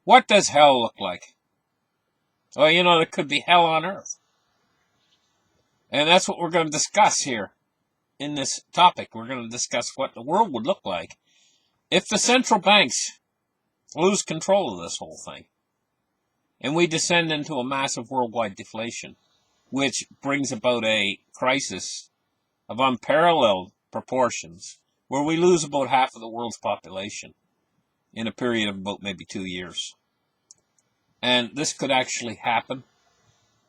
What does hell look like? Well, there could be hell on earth. And that's what we're going to discuss here in this topic. We're going to discuss what the world would look like if the central banks lose control of this whole thing and we descend into a massive worldwide deflation, which brings about a crisis of unparalleled proportions where we lose about half of the world's population in a period of about maybe 2 years. And this could actually happen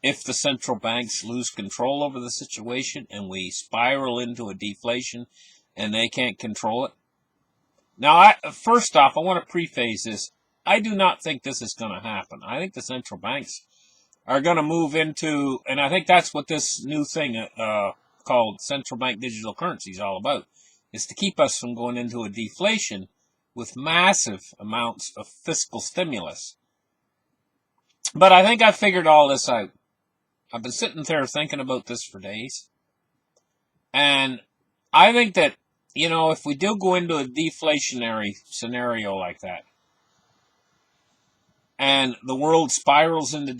if the central banks lose control over the situation and we spiral into a deflation and they can't control it. Now, first off, I want to preface this. I do not think this is going to happen. I think the central banks are going to move into, and I think that's what this new thing called central bank digital currency is all about, is to keep us from going into a deflation with massive amounts of fiscal stimulus. But I think I figured all this out. I've been sitting there thinking about this for days. And I think that, if we do go into a deflationary scenario like that, and the world spirals into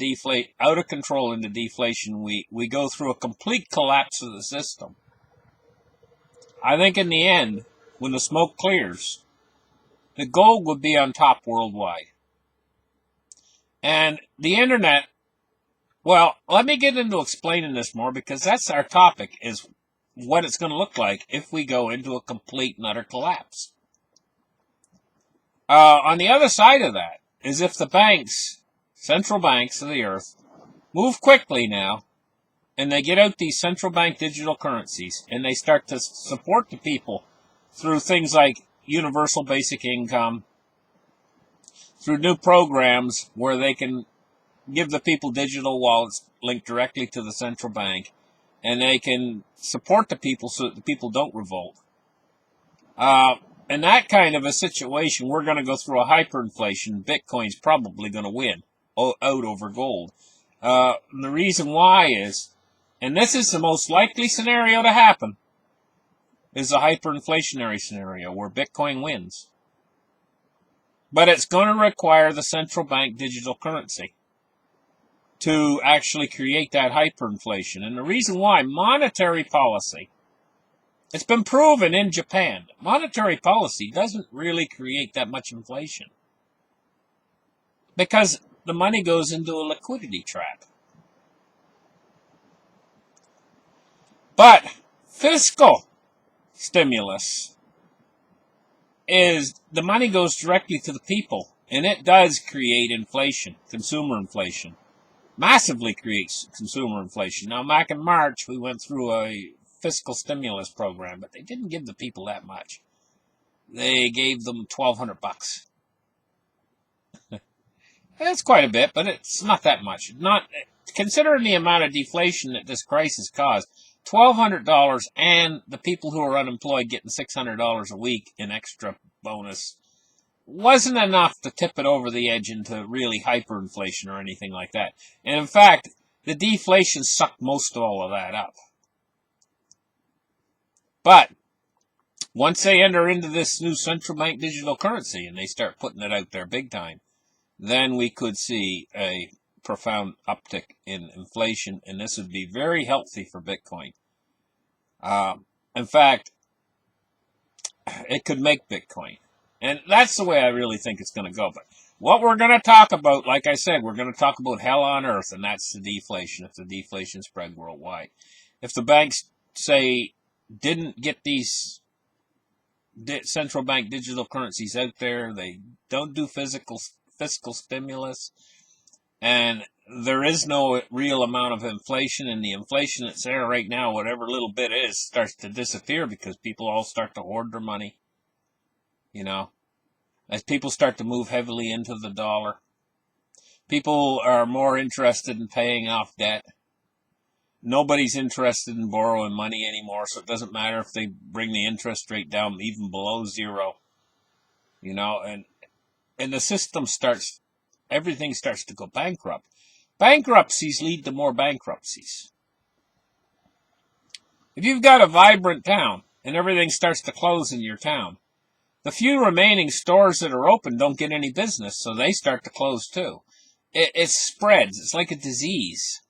out of control into deflation, we go through a complete collapse of the system. I think in the end, when the smoke clears, the gold would be on top worldwide. And the internet, well, let me get into explaining this more, because that's our topic, is what it's going to look like if we go into a complete and utter collapse. On the other side of that is if the banks, central banks of the earth, move quickly now, and they get out these central bank digital currencies, and they start to support the people through things like universal basic income, through new programs where they can give the people digital wallets linked directly to the central bank, and they can support the people so that the people don't revolt. In that kind of a situation, we're going to go through a hyperinflation. Bitcoin's probably going to win out over gold. The reason why is, and this is the most likely scenario to happen, is a hyperinflationary scenario where Bitcoin wins. But it's going to require the central bank digital currency to actually create that hyperinflation. And the reason why, monetary policy, it's been proven in Japan, monetary policy doesn't really create that much inflation because the money goes into a liquidity trap. But fiscal stimulus is the money goes directly to the people, and it does create inflation, consumer inflation. Massively creates consumer inflation. Now, back in March, we went through a fiscal stimulus program, but they didn't give the people that much. They gave them $1,200. That's quite a bit, but it's not that much. Not considering the amount of deflation that this crisis caused. $1,200 and the people who are unemployed getting $600 a week in extra bonus wasn't enough to tip it over the edge into really hyperinflation or anything like that. And in fact, the deflation sucked most of all of that up. But once they enter into this new central bank digital currency and they start putting it out there big time, then we could see a profound uptick in inflation, and this would be very healthy for Bitcoin. In fact, it could make Bitcoin. And that's the way I really think it's going to go. But what we're going to talk about, like I said, we're going to talk about hell on earth, and that's the deflation, if the deflation spread worldwide. If the banks, say, didn't get these central bank digital currencies out there, they don't do fiscal stimulus, and there is no real amount of inflation, and the inflation that's there right now, whatever little bit is, starts to disappear because people all start to hoard their money. As people start to move heavily into the dollar, people are more interested in paying off debt. Nobody's interested in borrowing money anymore, so it doesn't matter if they bring the interest rate down even below zero. And the system everything starts to go bankrupt. Bankruptcies lead to more bankruptcies. If you've got a vibrant town and everything starts to close in your town, The few remaining stores that are open don't get any business, so they start to close too. It spreads. It's like a disease.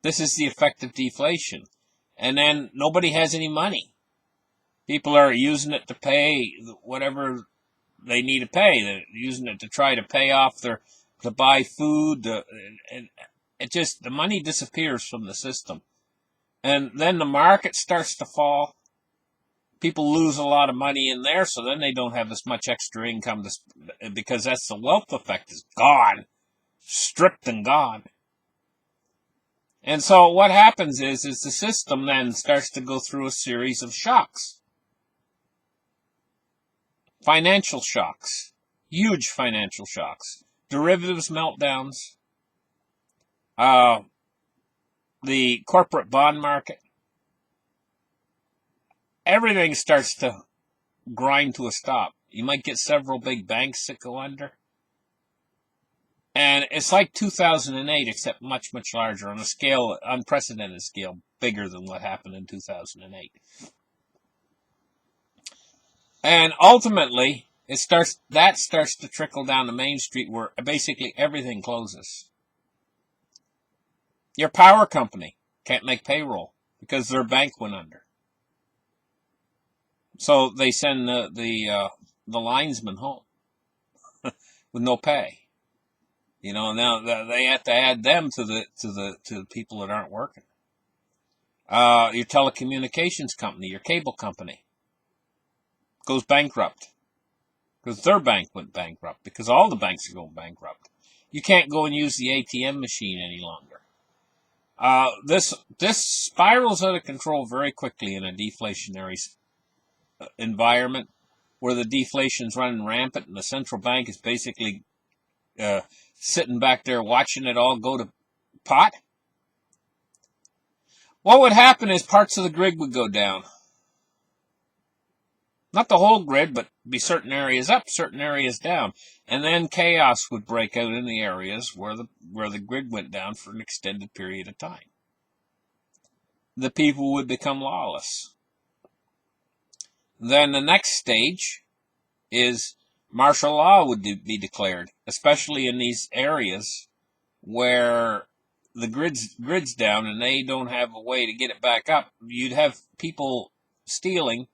This is the effect of deflation. And then nobody has any money. People are using it to pay whatever they need to pay. They're using it to try to pay off to buy food, and it just, the money disappears from the system. And then the market starts to fall. People lose a lot of money in there, so then they don't have as much extra income because that's the wealth effect is gone, stripped and gone. And so what happens is the system then starts to go through a series of shocks. Financial shocks, huge financial shocks, derivatives meltdowns, the corporate bond market. Everything starts to grind to a stop. You might get several big banks that go under. And it's like 2008, except much, much larger, on a scale, unprecedented scale, bigger than what happened in 2008. And ultimately, that starts to trickle down the main street where basically everything closes. Your power company can't make payroll because their bank went under. So they send the linesman home with no pay. You know, now they have to add them to the people that aren't working. Your telecommunications company, your cable company, goes bankrupt because their bank went bankrupt, because all the banks are going bankrupt. You can't go and use the ATM machine any longer. This spirals out of control very quickly in a deflationary environment where the deflation's running rampant and the central bank is basically sitting back there watching it all go to pot. What would happen is parts of the grid would go down. Not the whole grid, but be certain areas up, certain areas down. And then chaos would break out in the areas where the grid went down for an extended period of time. The people would become lawless. Then the next stage is martial law would be declared, especially in these areas where the grid's down and they don't have a way to get it back up. You'd have people stealing.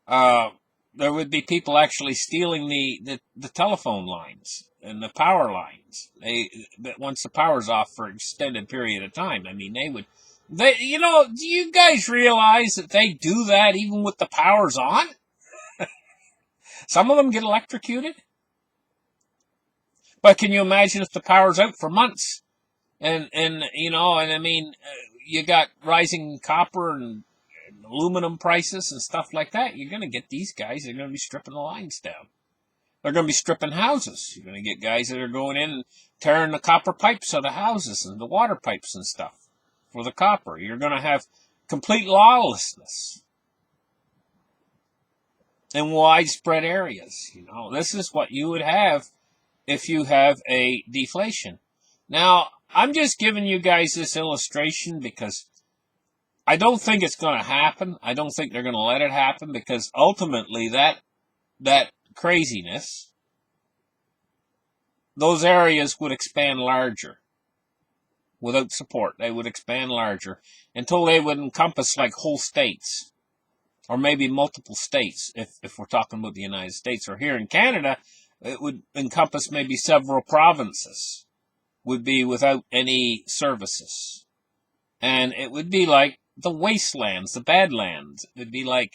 There would be people actually stealing the telephone lines and the power lines. But once the power's off for an extended period of time, I mean, do you guys realize that they do that even with the powers on? Some of them get electrocuted. But can you imagine if the power's out for months? And I mean, you got rising copper and aluminum prices and stuff like that. You're going to get these guys, they're going to be stripping the lines down. They're going to be stripping houses. You're going to get guys that are going in and tearing the copper pipes out of houses and the water pipes and stuff for the copper. You're going to have complete lawlessness in widespread areas. This is what you would have if you have a deflation. Now, I'm just giving you guys this illustration because I don't think it's going to happen. I don't think they're going to let it happen, because ultimately that craziness, those areas would expand larger. Without support, they would expand larger until they would encompass like whole states, or maybe multiple states if we're talking about the United States. Or here in Canada, it would encompass maybe several provinces, would be without any services. And it would be like the wastelands, the badlands. It would be like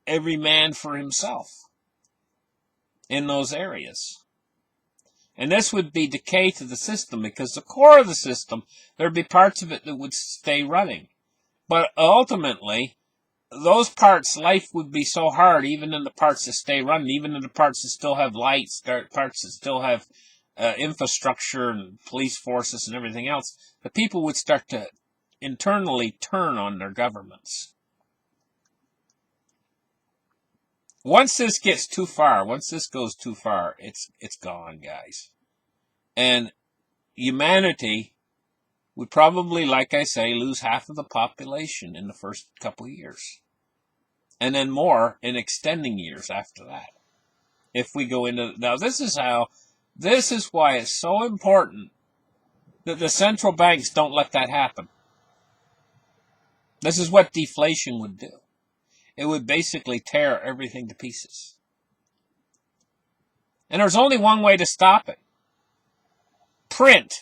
every man for himself in those areas. And this would be decay to the system, because the core of the system, there'd be parts of it that would stay running. But ultimately, those parts, life would be so hard, even in the parts that stay running, even in the parts that still have lights, parts that still have infrastructure and police forces and everything else, the people would start to internally turn on their governments. Once this gets too far, once this goes too far, it's gone, guys. And humanity would probably, like I say, lose half of the population in the first couple of years. and then more in extending years after that. If we go into, now this is why it's so important that the central banks don't let that happen. This is what deflation would do. It would basically tear everything to pieces. And there's only one way to stop it. Print.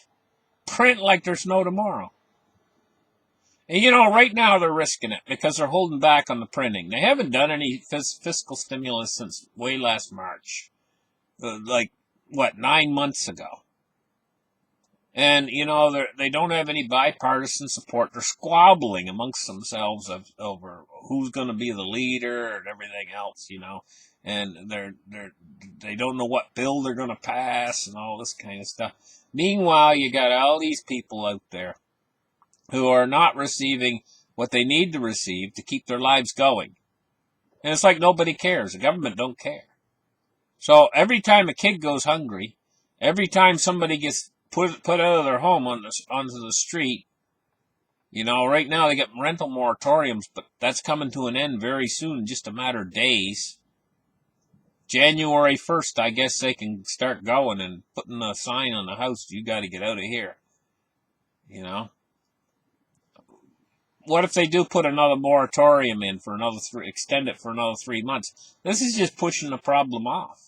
Print like there's no tomorrow. And right now they're risking it because they're holding back on the printing. They haven't done any fiscal stimulus since way last March. 9 months ago. And, they don't have any bipartisan support. They're squabbling amongst themselves over who's going to be the leader and everything else, And they don't know what bill they're going to pass and all this kind of stuff. Meanwhile, you got all these people out there who are not receiving what they need to receive to keep their lives going. And it's like nobody cares. The government don't care. So every time a kid goes hungry, every time somebody gets put out of their home onto the street, right now they get rental moratoriums, but that's coming to an end very soon, just a matter of days. January 1st, I guess they can start going and putting a sign on the house, you got to get out of here. What if they do put another moratorium in for extend it for another 3 months? This is just pushing the problem off.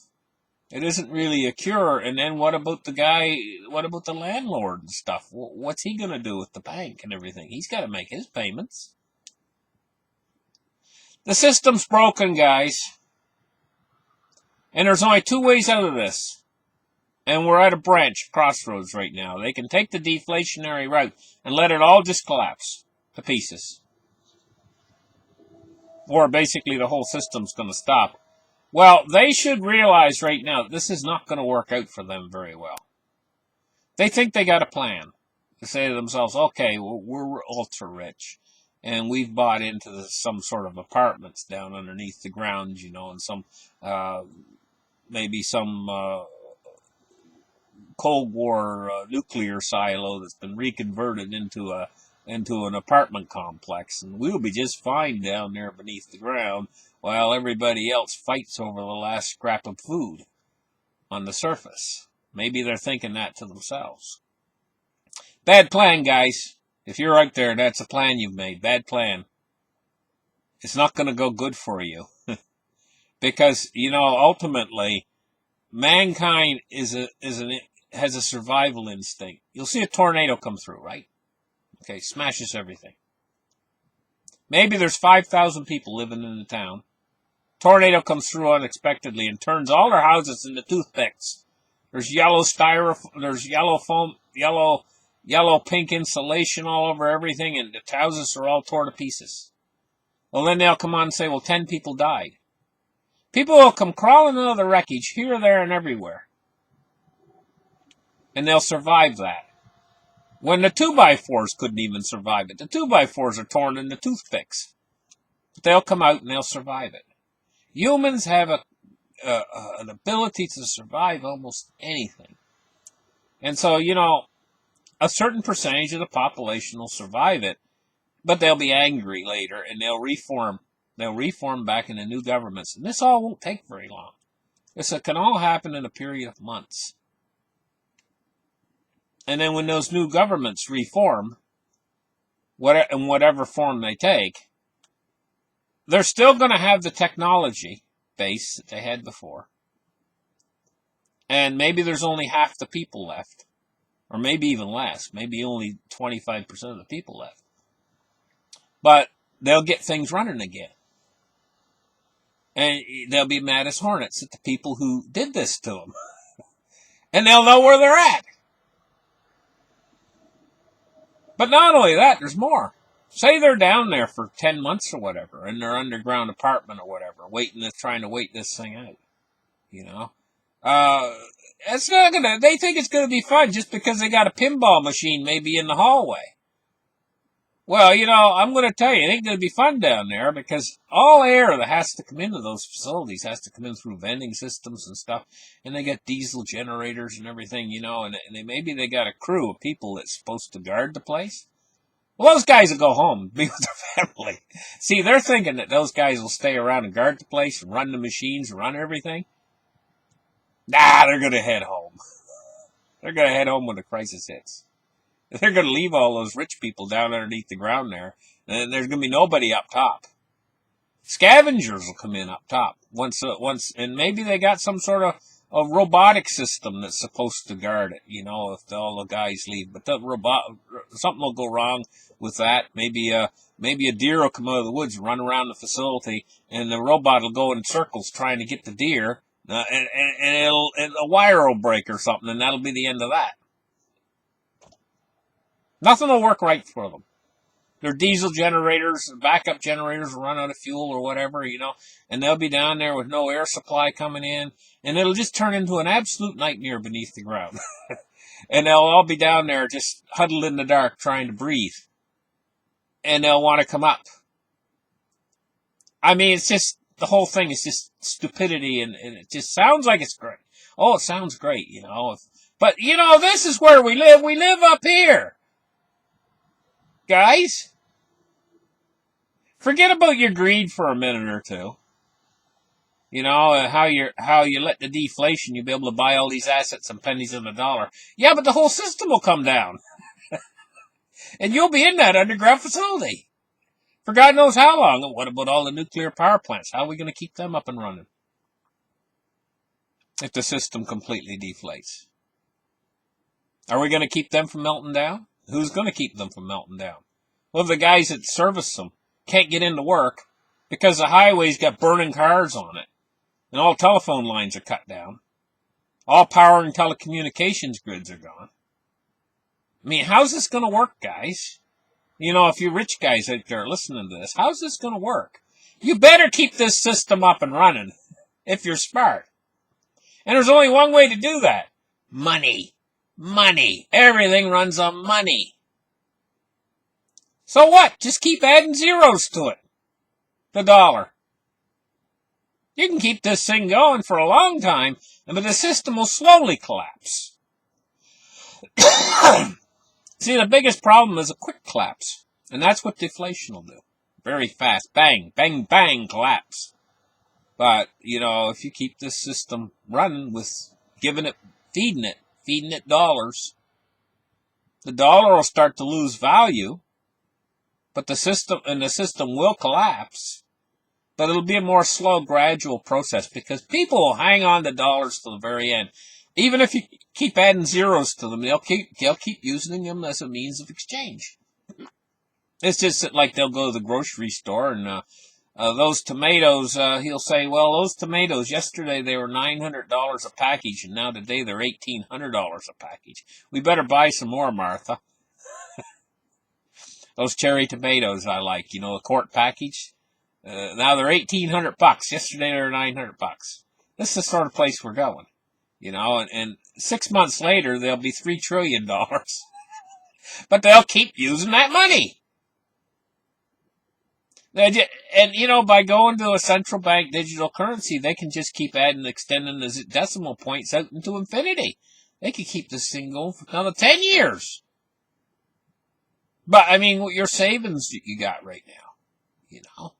It isn't really a cure. And then what about the landlord and stuff? What's he going to do with the bank and everything? He's got to make his payments. The system's broken, guys. And there's only two ways out of this. And we're at a crossroads right now. They can take the deflationary route and let it all just collapse to pieces. Or basically the whole system's going to stop. Well, they should realize right now that this is not going to work out for them very well. They think they got a plan to say to themselves, okay, well, we're ultra rich, and we've bought into some sort of apartments down underneath the ground, and some, maybe some Cold War nuclear silo that's been reconverted into an apartment complex, and we'll be just fine down there beneath the ground while everybody else fights over the last scrap of food on the surface. Maybe they're thinking that to themselves. Bad plan, guys. If you're out there, that's a plan you've made. Bad plan. It's not going to go good for you. Because, ultimately, mankind has a survival instinct. You'll see a tornado come through, right? Okay, smashes everything. Maybe there's 5,000 people living in the town. Tornado comes through unexpectedly and turns all their houses into toothpicks. There's yellow styrofoam, there's yellow foam, yellow pink insulation all over everything, and the houses are all torn to pieces. Well, then they'll come on and say, well, 10 people died. People will come crawling out of the wreckage here, there, and everywhere. And they'll survive that. When the 2x4s couldn't even survive it. The 2x4s are torn into toothpicks. But they'll come out and they'll survive it. Humans have an ability to survive almost anything. And so, a certain percentage of the population will survive it, but they'll be angry later and they'll reform. They'll reform back into new governments. And this all won't take very long. This can all happen in a period of months. And then when those new governments reform, in whatever form they take, they're still going to have the technology base that they had before. And maybe there's only half the people left. Or maybe even less. Maybe only 25% of the people left. But they'll get things running again. And they'll be mad as hornets at the people who did this to them. And they'll know where they're at. But not only that, there's more. Say they're down there for 10 months or whatever, in their underground apartment or whatever, trying to wait this thing out. It's not they think it's gonna be fun just because they got a pinball machine maybe in the hallway. Well, I'm gonna tell you, it ain't gonna be fun down there because all air that has to come into those facilities has to come in through vending systems and stuff, and they got diesel generators and everything, and maybe they got a crew of people that's supposed to guard the place. Well, those guys will go home and be with their family. See, they're thinking that those guys will stay around and guard the place and run the machines and run everything. Nah, they're going to head home. They're going to head home when the crisis hits. They're going to leave all those rich people down underneath the ground there, and there's going to be nobody up top. Scavengers will come in up top once, and maybe they got some sort of a robotic system that's supposed to guard it. You know, if all the guys leave, but something will go wrong with that. Maybe a deer will come out of the woods, and run around the facility, and the robot will go in circles trying to get the deer, and a wire will break or something, and that'll be the end of that. Nothing will work right for them. Their diesel generators, backup generators will run out of fuel or whatever, you know, and they'll be down there with no air supply coming in, and it'll just turn into an absolute nightmare beneath the ground. And they'll all be down there just huddled in the dark trying to breathe. And they'll want to come up. I mean, it's just, the whole thing is just stupidity, and it just sounds like it's great. Oh, it sounds great, you know. But, you know, this is where we live. We live up here. Guys, forget about your greed for a minute or two. You know, how you let the deflation, you'll be able to buy all these assets and pennies on the dollar. Yeah, but the whole system will come down. And you'll be in that underground facility for God knows how long. And what about all the nuclear power plants? How are we going to keep them up and running if the system completely deflates? Are we going to keep them from melting down? Who's going to keep them from melting down? Well, the guys that service them can't get into work because the highway's got burning cars on it, and all telephone lines are cut down. All power and telecommunications grids are gone. I mean, how's this going to work, guys? You know, if you rich guys out there listening to this, how's this going to work? You better keep this system up and running if you're smart. And there's only one way to do that. Money. Money. Everything runs on money. So what? Just keep adding zeros to it. The dollar. You can keep this thing going for a long time, but the system will slowly collapse. See, the biggest problem is a quick collapse. And that's what deflation will do. Very fast. Bang, bang, bang, collapse. But, you know, if you keep this system running with feeding it dollars, the dollar will start to lose value, but the system will collapse, but it'll be a more slow, gradual process because people will hang on to dollars to the very end. Even if you keep adding zeros to them, they'll keep using them as a means of exchange. It's just that, like, they'll go to the grocery store and those tomatoes, he'll say, well, those tomatoes, yesterday they were $900 a package, and now today they're $1,800 a package. We better buy some more, Martha. Those cherry tomatoes I like, you know, the quart package. Now they're $1,800. Yesterday they were $900. This is the sort of place we're going, you know, and 6 months later they'll be $3 trillion. But they'll keep using that money. And, you know, by going to a central bank digital currency, they can just keep adding and extending the decimal points out into infinity. They could keep this thing going for another 10 years. But, I mean, what your savings you got right now, you know.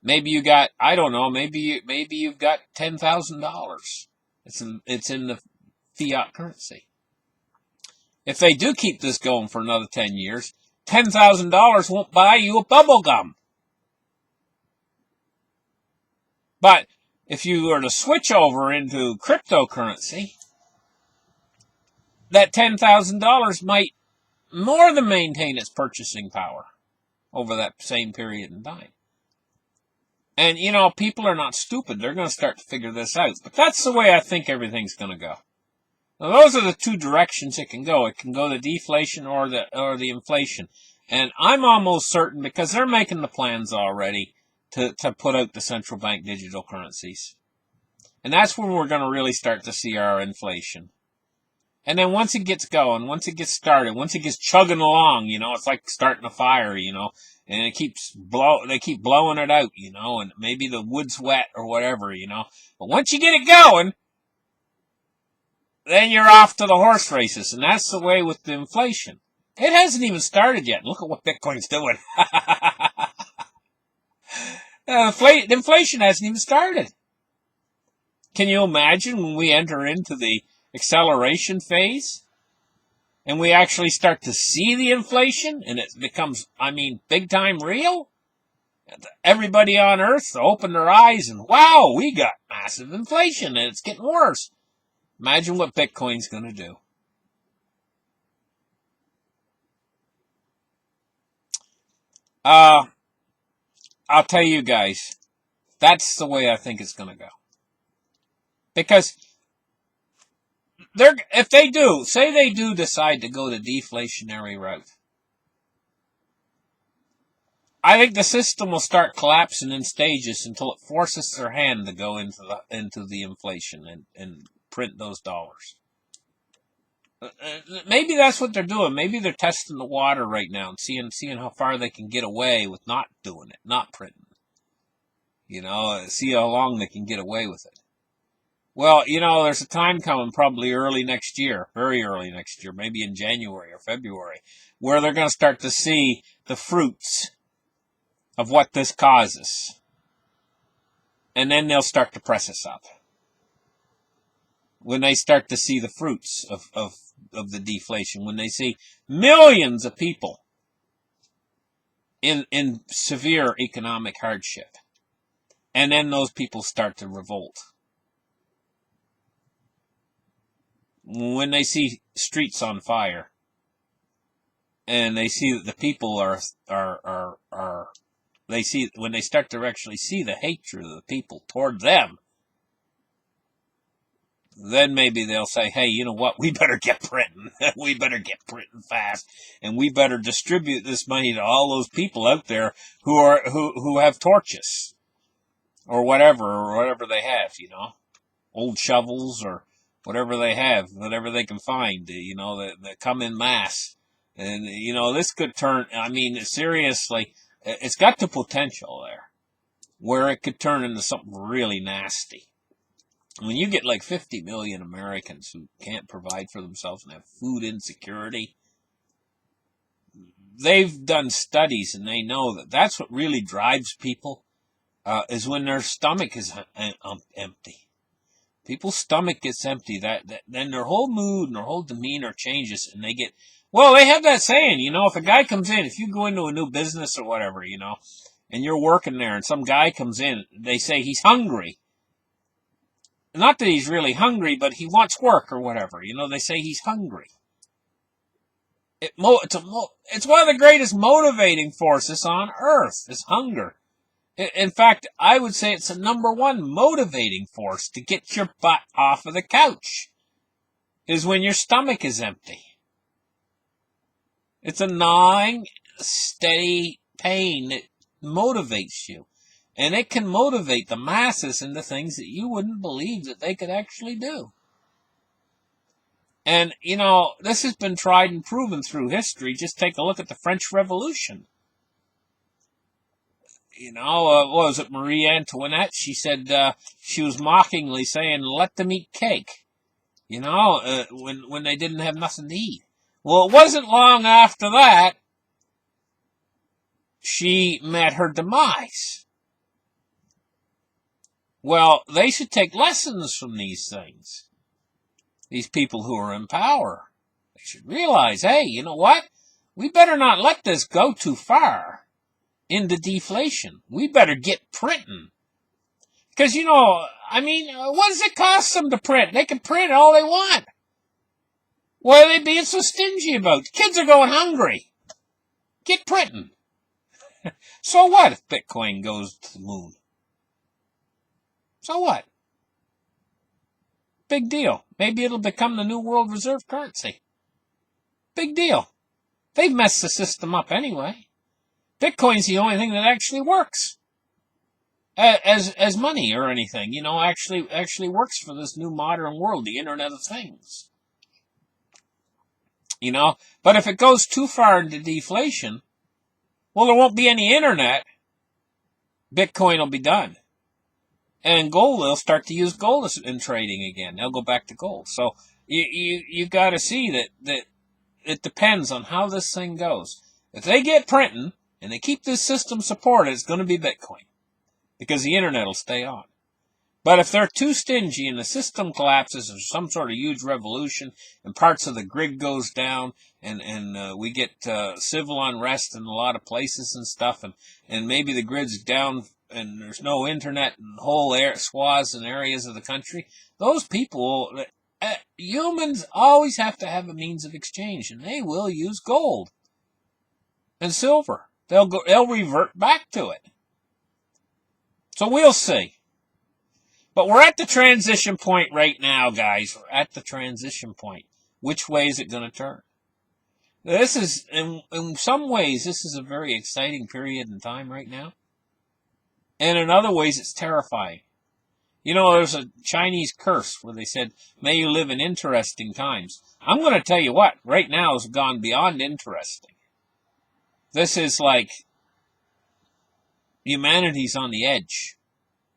Maybe you got, I don't know, maybe you've got $10,000. It's in the fiat currency. If they do keep this going for another 10 years, $10,000 won't buy you a bubble gum. But if you were to switch over into cryptocurrency, that $10,000 might more than maintain its purchasing power over that same period in time. And, you know, people are not stupid. They're going to start to figure this out. But that's the way I think everything's going to go. Now, those are the two directions it can go. It can go the deflation or the inflation. And I'm almost certain, because they're making the plans already to put out the central bank digital currencies. And that's when we're going to really start to see our inflation. And then once it gets going, once it gets started, once it gets chugging along, you know, it's like starting a fire, you know, and they keep blowing it out, you know, and maybe the wood's wet or whatever, you know. But once you get it going, then you're off to the horse races. And that's the way with the inflation. It hasn't even started yet. Look at what Bitcoin's doing. Inflation hasn't even started. Can you imagine when we enter into the acceleration phase and we actually start to see the inflation and it becomes, big time real? Everybody on Earth open their eyes and wow, we got massive inflation and it's getting worse. Imagine what Bitcoin's going to do. I'll tell you guys, that's the way I think it's going to go. Because if they do, say they do decide to go the deflationary route, I think the system will start collapsing in stages until it forces their hand to go into the inflation and print those dollars. Maybe that's what they're doing. Maybe they're testing the water right now and seeing how far they can get away with not doing it, not printing. See how long they can get away with it. Well, there's a time coming probably early next year, very early next year, maybe in January or February, where they're going to start to see the fruits of what this causes. And then they'll start to press us up. When they start to see the fruits of the deflation, when they see millions of people in severe economic hardship, and then those people start to revolt. When they see streets on fire, and they see that the people when they start to actually see the hatred of the people toward them, then maybe they'll say, hey, you know what, we better get printing. We better get printing fast, and we better distribute this money to all those people out there who have torches, or whatever they have, old shovels or whatever they have, whatever they can find, that come in mass. And, this could turn, seriously, it's got the potential there, where it could turn into something really nasty. When you get like 50 million Americans who can't provide for themselves and have food insecurity, they've done studies and they know that that's what really drives people, is when their stomach is empty. People's stomach gets empty, then their whole mood and their whole demeanor changes, and they have that saying, if a guy comes in, if you go into a new business or whatever, and you're working there and some guy comes in, they say he's hungry. Not that he's really hungry, but he wants work or whatever. They say he's hungry. It's one of the greatest motivating forces on earth, is hunger. In fact, I would say it's the number one motivating force to get your butt off of the couch, is when your stomach is empty. It's a gnawing, steady pain that motivates you. And it can motivate the masses into things that you wouldn't believe that they could actually do. And, this has been tried and proven through history. Just take a look at the French Revolution. What was it, Marie Antoinette? She said, she was mockingly saying, let them eat cake. When they didn't have nothing to eat. Well, it wasn't long after that she met her demise. Well, they should take lessons from these things. These people who are in power. They should realize, hey, you know what? We better not let this go too far into deflation. We better get printing. Because, what does it cost them to print? They can print all they want. What are they being so stingy about? Kids are going hungry. Get printing. So what if Bitcoin goes to the moon? So what? Big deal. Maybe it'll become the new world reserve currency. Big deal. They've messed the system up anyway. Bitcoin's the only thing that actually works as money or anything. Actually works for this new modern world, the Internet of Things. But if it goes too far into deflation, well, there won't be any internet. Bitcoin will be done. And gold, they'll start to use gold in trading again. They'll go back to gold. So you got to see that it depends on how this thing goes. If they get printing and they keep this system supported, it's going to be Bitcoin because the internet will stay on. But if they're too stingy and the system collapses or some sort of huge revolution and parts of the grid goes down and we get civil unrest in a lot of places and stuff and maybe the grid's down and there's no internet in whole swaths and areas of the country, those people, humans always have to have a means of exchange, and they will use gold and silver. They'll revert back to it. So we'll see. But we're at the transition point right now, guys. We're at the transition point. Which way is it going to turn? This is, in some ways, this is a very exciting period in time right now. And in other ways, it's terrifying. You know, there's a Chinese curse where they said, may you live in interesting times. I'm going to tell you what, right now has gone beyond interesting. This is like humanity's on the edge,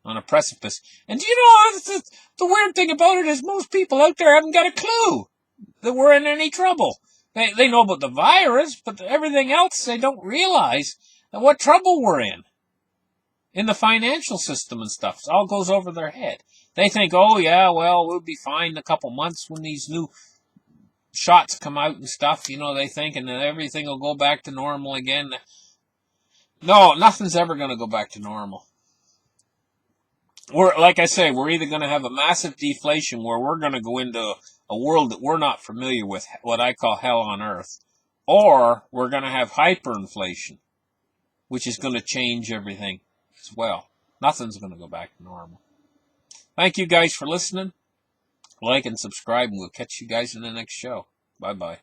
on a precipice. And do you know, the weird thing about it is most people out there haven't got a clue that we're in any trouble. They know about the virus, but everything else they don't realize what trouble we're in the financial system and stuff. It all goes over their head. They think, oh yeah, well, we'll be fine in a couple months when these new shots come out and stuff. You know, they think, and then everything will go back to normal again. No, nothing's ever going to go back to normal. Like I say, we're either going to have a massive deflation where we're going to go into a world that we're not familiar with, what I call hell on earth, or we're going to have hyperinflation, which is going to change everything as well. Nothing's going to go back to normal. Thank you guys for listening. Like and subscribe, and we'll catch you guys in the next show. Bye-bye.